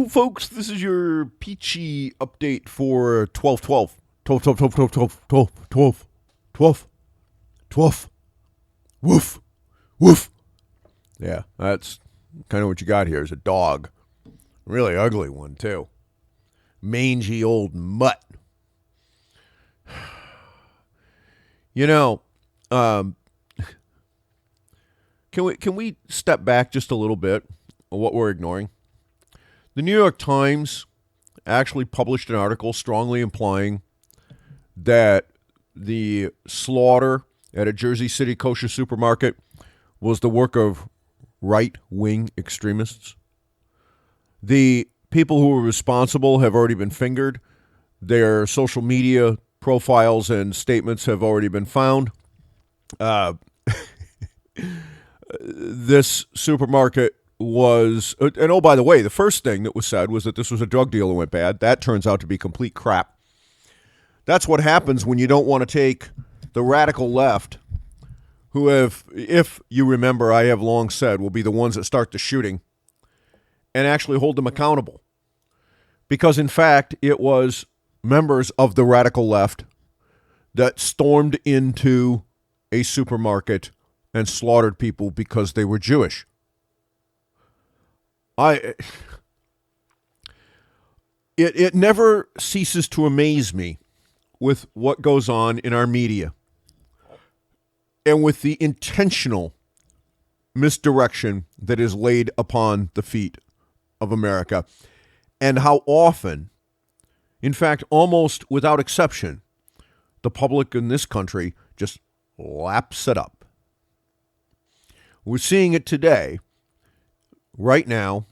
Hello, folks. This is your peachy update for 12/12. 12, 12, 12, 12, 12, 12, 12, 12, 12. Woof, woof. Yeah, that's kind of what you got here is a dog. Really ugly one, too. Mangy old mutt. You know, can we step back just a little bit on what we're ignoring? The New York Times actually published an article strongly implying that the slaughter at a Jersey City kosher supermarket was the work of right-wing extremists. The people who were responsible have already been fingered. Their social media profiles and statements have already been found. This supermarket was, and oh, by the way, the first thing that was said was that this was a drug deal that went bad. That turns out to be complete crap. That's what happens when you don't want to take the radical left, who have, if you remember, I have long said, will be the ones that start the shooting, and actually hold them accountable. Because, in fact, it was members of the radical left that stormed into a supermarket and slaughtered people because they were Jewish. It never ceases to amaze me with what goes on in our media and with the intentional misdirection that is laid upon the feet of America, and how often, in fact, almost without exception, the public in this country just laps it up. We're seeing it today, right now,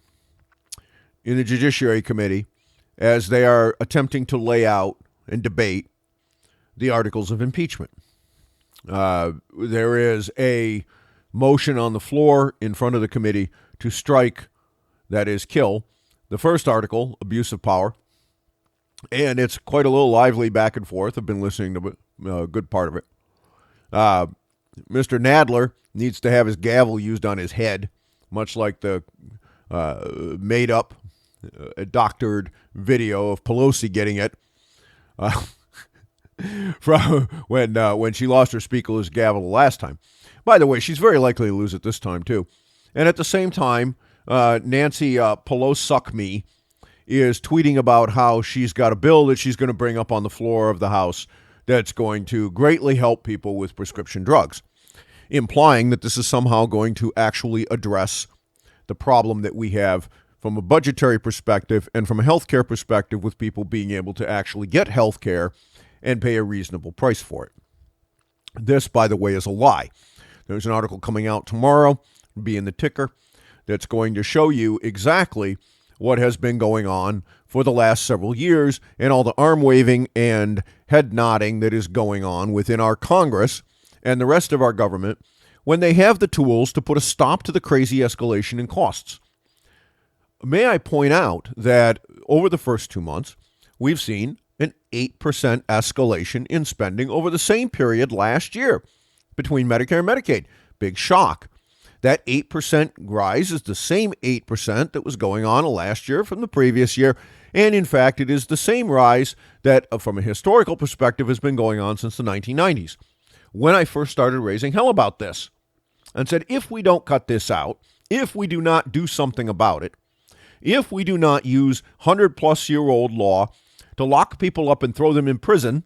in the Judiciary Committee, as they are attempting to lay out and debate the articles of impeachment. There is a motion on the floor in front of the committee to strike, that is, kill, the first article, abuse of power. And it's quite a little lively back and forth. I've been listening to a good part of it. Mr. Nadler needs to have his gavel used on his head, much like the made-up, doctored video of Pelosi getting it from when she lost her speakerless gavel the last time. By the way, she's very likely to lose it this time, too. And at the same time, Nancy Pelosi is tweeting about how she's got a bill that she's going to bring up on the floor of the House that's going to greatly help people with prescription drugs, implying that this is somehow going to actually address the problem that we have from a budgetary perspective and from a healthcare perspective with people being able to actually get healthcare and pay a reasonable price for it. This, by the way, is a lie. There's an article coming out tomorrow, be in the ticker, that's going to show you exactly what has been going on for the last several years and all the arm waving and head nodding that is going on within our Congress and the rest of our government when they have the tools to put a stop to the crazy escalation in costs. May I point out that over the first 2 months, we've seen an 8% escalation in spending over the same period last year between Medicare and Medicaid. Big shock. That 8% rise is the same 8% that was going on last year from the previous year. And in fact, it is the same rise that, from a historical perspective, has been going on since the 1990s. When I first started raising hell about this and said, if we don't cut this out, if we do not do something about it, if we do not use 100-plus-year-old law to lock people up and throw them in prison,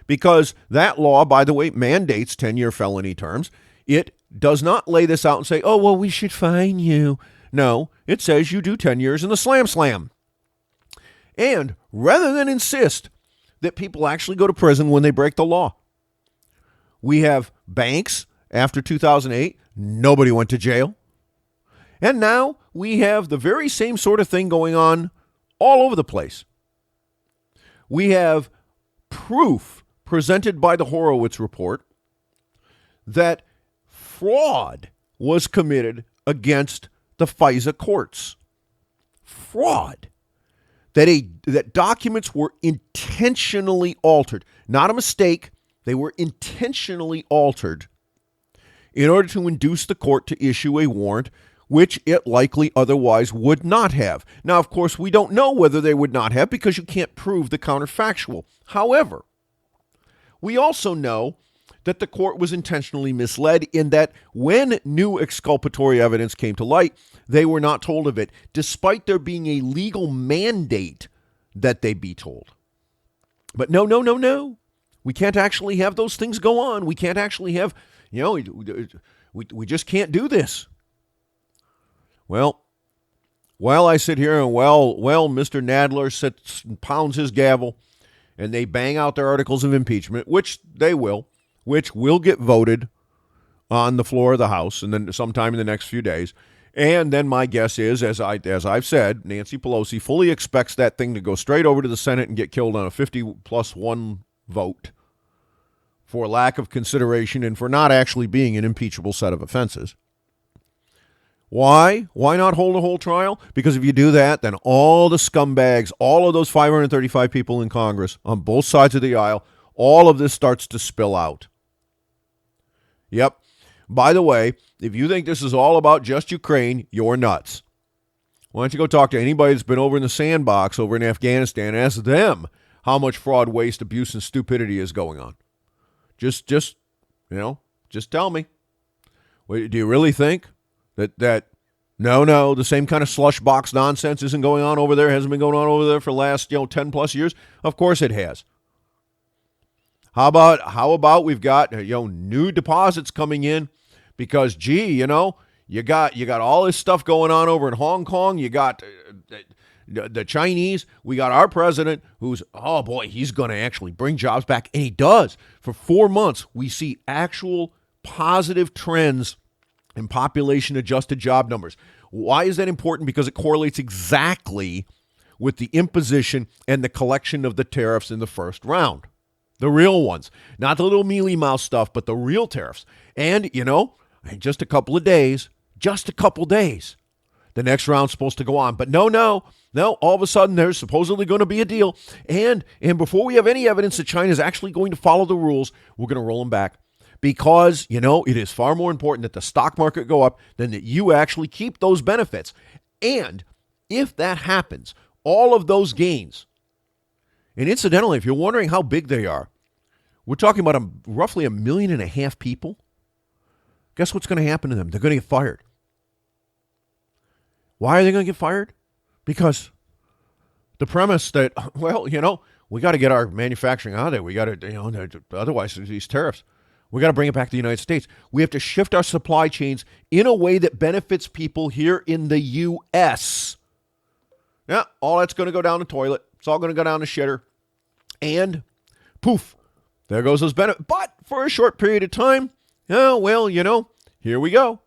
because that law, by the way, mandates 10-year felony terms, it does not lay this out and say, oh, well, we should fine you. No, it says you do 10 years in the slam. And rather than insist that people actually go to prison when they break the law, we have banks after 2008, nobody went to jail. And now we have the very same sort of thing going on all over the place. We have proof presented by the Horowitz report that fraud was committed against the FISA courts. Fraud. That documents were intentionally altered. Not a mistake. They were intentionally altered in order to induce the court to issue a warrant which it likely otherwise would not have. Now, of course, we don't know whether they would not have because you can't prove the counterfactual. However, we also know that the court was intentionally misled in that when new exculpatory evidence came to light, they were not told of it, despite there being a legal mandate that they be told. But no. We can't actually have those things go on. We can't actually have, we just can't do this. Well, while I sit here and Mr. Nadler sits and pounds his gavel and they bang out their articles of impeachment, which they will, which will get voted on the floor of the House and then sometime in the next few days. And then my guess is, as I've said, Nancy Pelosi fully expects that thing to go straight over to the Senate and get killed on a 50+1 vote for lack of consideration and for not actually being an impeachable set of offenses. Why? Why not hold a whole trial? Because if you do that, then all the scumbags, all of those 535 people in Congress on both sides of the aisle, all of this starts to spill out. Yep. By the way, if you think this is all about just Ukraine, you're nuts. Why don't you go talk to anybody that's been over in the sandbox over in Afghanistan and ask them how much fraud, waste, abuse, and stupidity is going on. Just tell me. Wait, do you really think that no, the same kind of slush box nonsense isn't going on over there, hasn't been going on over there for the last 10 plus years? Of course it has. How about we've got new deposits coming in because you got all this stuff going on over in Hong Kong. You got the Chinese. We got our president who's, oh boy, he's going to actually bring jobs back. And he does. For 4 months, we see actual positive trends in population-adjusted job numbers. Why is that important? Because it correlates exactly with the imposition and the collection of the tariffs in the first round. The real ones. Not the little mealy-mouse stuff, but the real tariffs. And, in just a couple of days, the next round's supposed to go on. But no, all of a sudden there's supposedly going to be a deal. And before we have any evidence that China is actually going to follow the rules, we're going to roll them back. Because, it is far more important that the stock market go up than that you actually keep those benefits. And if that happens, all of those gains, and incidentally, if you're wondering how big they are, we're talking about roughly 1.5 million people. Guess what's going to happen to them? They're going to get fired. Why are they going to get fired? Because the premise that, we got to get our manufacturing out of there. We got to, otherwise these tariffs, we got to bring it back to the United States. We have to shift our supply chains in a way that benefits people here in the U.S. Yeah, all that's going to go down the toilet. It's all going to go down the shitter. And poof, there goes those benefits. But for a short period of time, here we go.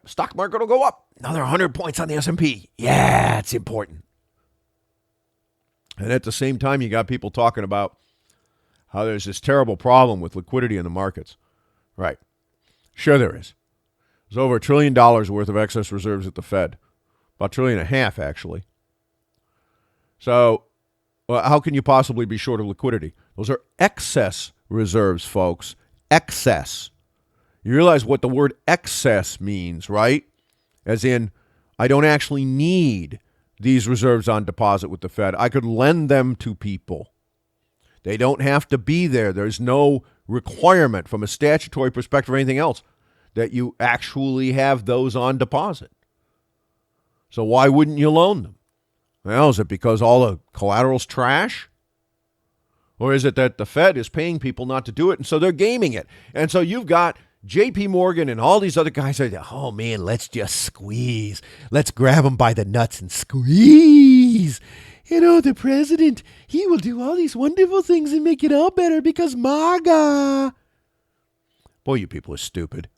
Stock market will go up. Another 100 points on the S&P. Yeah, it's important. And at the same time, you got people talking about how there's this terrible problem with liquidity in the markets. Right. Sure there is. There's over $1 trillion worth of excess reserves at the Fed. About $1.5 trillion, actually. So, how can you possibly be short of liquidity? Those are excess reserves, folks. Excess. You realize what the word excess means, right? As in, I don't actually need these reserves on deposit with the Fed. I could lend them to people. They don't have to be there. There's no requirement from a statutory perspective or anything else that you actually have those on deposit. So why wouldn't you loan them? Well, is it because all the collateral's trash? Or is it that the Fed is paying people not to do it, and so they're gaming it? And so you've got J.P. Morgan and all these other guys say, oh, man, let's just squeeze. Let's grab them by the nuts and squeeze. The president, he will do all these wonderful things and make it all better because MAGA. Boy, you people are stupid.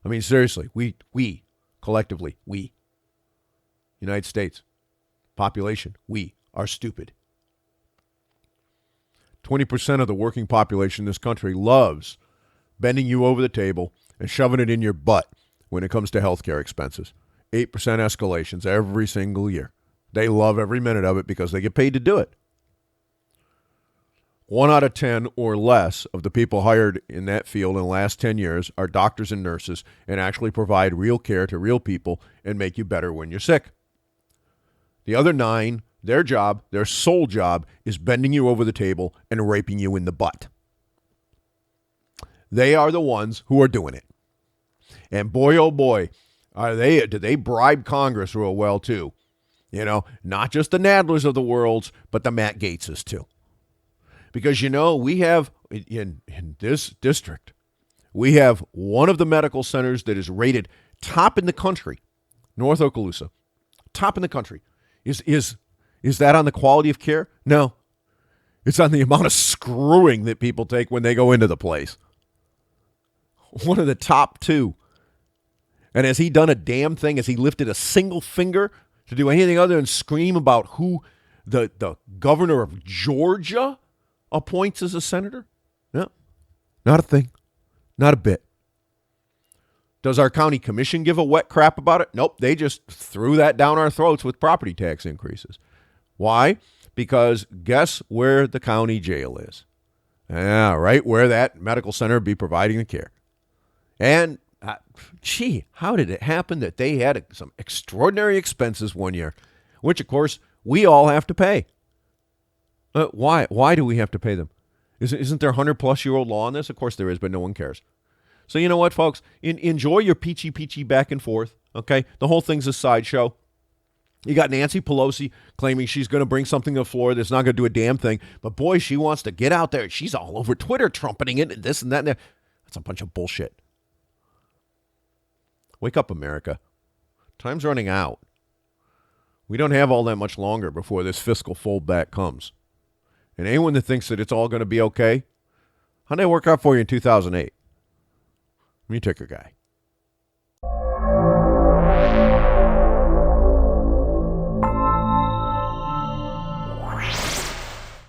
I mean, seriously, we, collectively, we, United States, population, we are stupid. 20% of the working population in this country loves bending you over the table and shoving it in your butt when it comes to healthcare expenses. 8% escalations every single year. They love every minute of it because they get paid to do it. 1 out of 10 or less of the people hired in that field in the last 10 years are doctors and nurses and actually provide real care to real people and make you better when you're sick. The other 9, their job, their sole job, is bending you over the table and raping you in the butt. They are the ones who are doing it. And boy, oh boy, do they bribe Congress real well too. You know, not just the Nadlers of the world, but the Matt Gaetzes too. Because, you know, we have, in this district, we have one of the medical centers that is rated top in the country, North Okaloosa, top in the country. Is that on the quality of care? No. It's on the amount of screwing that people take when they go into the place. One of the top 2. And has he done a damn thing? Has he lifted a single finger to do anything other than scream about who the governor of Georgia appoints as a senator? No, not a thing. Not a bit. Does our county commission give a wet crap about it? Nope, they just threw that down our throats with property tax increases. Why? Because guess where the county jail is? Yeah, right where that medical center would be providing the care. And, how did it happen that they had some extraordinary expenses one year, which, of course, we all have to pay? Why? Why do we have to pay them? Isn't there 100-plus-year-old law on this? Of course there is, but no one cares. So you know what, folks? Enjoy your peachy back and forth, okay? The whole thing's a sideshow. You got Nancy Pelosi claiming she's going to bring something to the floor that's not going to do a damn thing. But, boy, she wants to get out there. She's all over Twitter trumpeting it and this and that and that. That's a bunch of bullshit. Wake up, America. Time's running out. We don't have all that much longer before this fiscal foldback comes. And anyone that thinks that it's all going to be okay, how'd that work out for you in 2008? Let me take a guy.